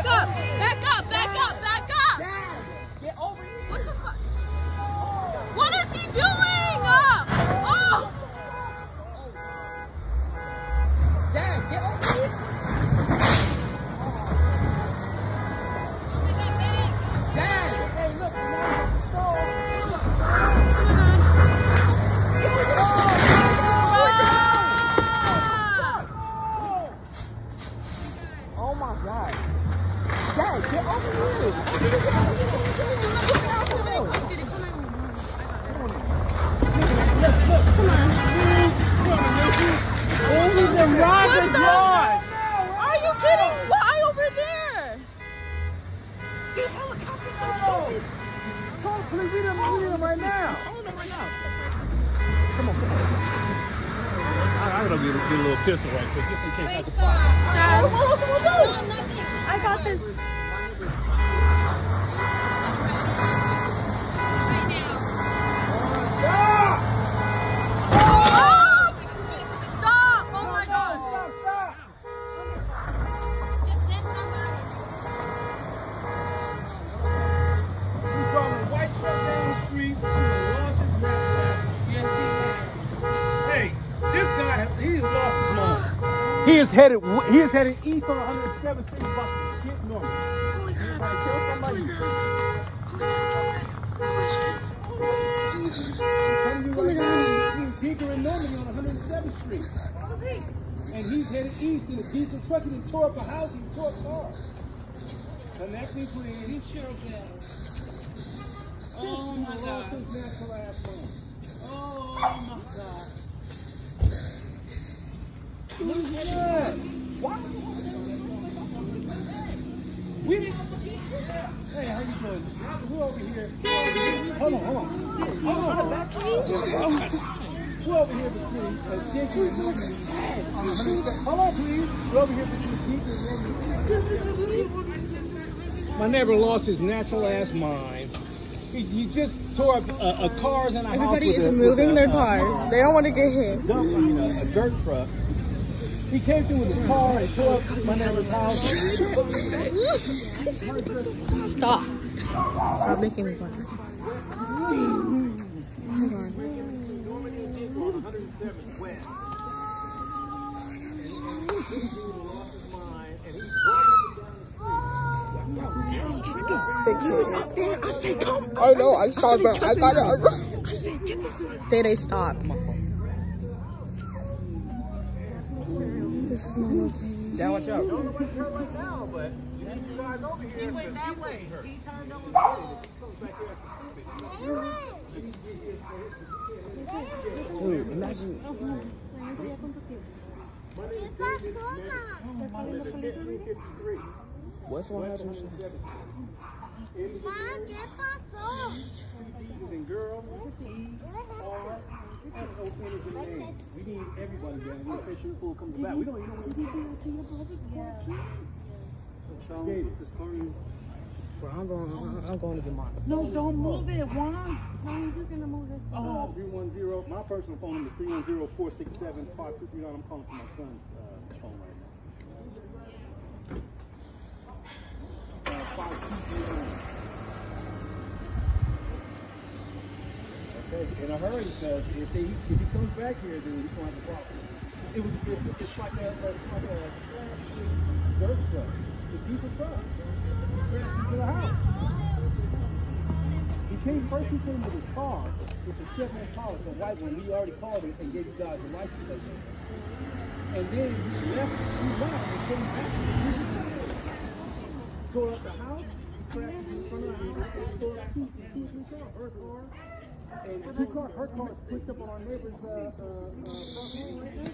up! Back up! Back up! Back up! Dad, get over here. What the fuck? What is he doing? Oh! Dad, get over here. Dad! Hey, look, oh my God. Dad, get over here. Oh, he's a rocket yard. Are you kidding? Why over there? Get helicopter. Call police. We need him right now. Hold him right now. Come on. I'm gonna get a little pistol right quick, just in case I can Dad, What's going on? I got this. Stop! Oh my gosh! Stop. Just send somebody. He's driving a white truck down the street. He's lost his match. Hey, this guy, he lost his mind. He is headed east on 107th Street, about to get north. Holy crap! Trying to kill somebody. He's deeper in Normandy on 107th Street. And he's headed east in a diesel truck. He tore up a house, he tore up cars. Connect me, please. He's sure bad. Oh my God. Oh my God. Look at that. Why? We didn't. Hey, how you doing? We're over here. Hold on. We're over here between Dinky and Normandy. Hold on, please. We're over here between Dinky and Normandy. My neighbor lost his natural ass mind. He just tore up cars in a house. Everybody is moving their cars. They don't want to get hit. A dirt truck. He came through with his car and tore up my neighbor's house. Stop. Stop making me fun. Hold on. I said, come. I know, I stopped. I got it. I said, get the fuck. They stop. This is not okay. Dad, watch out. Don't nobody turn right now, but you need to drive over here. He went that way. He turned over the way. Dude, imagine. What's wrong with ¿Qué pasó? Girl, we need everybody down. We need official pool comes back. We don't even know what to do. This car. Bro, I'm going to get mine. No, don't move it. Why? Why are you gonna move this? 310. My personal phone number is 310-467-5239. I'm calling from my son's phone right now. Okay, in a hurry, because if he comes back here, then he's going to have a problem. It's like a dirt truck. It's a diesel truck. Crashed into the house. He came with his car. It's a Chevy Impala, it's a white one. We already called it and gave you guys a license plate. And then he left and came back. Tore up the house, crashed in front of him, tore up two or three cars, her car. And her car is pushed up on our neighbor's front lawn right there.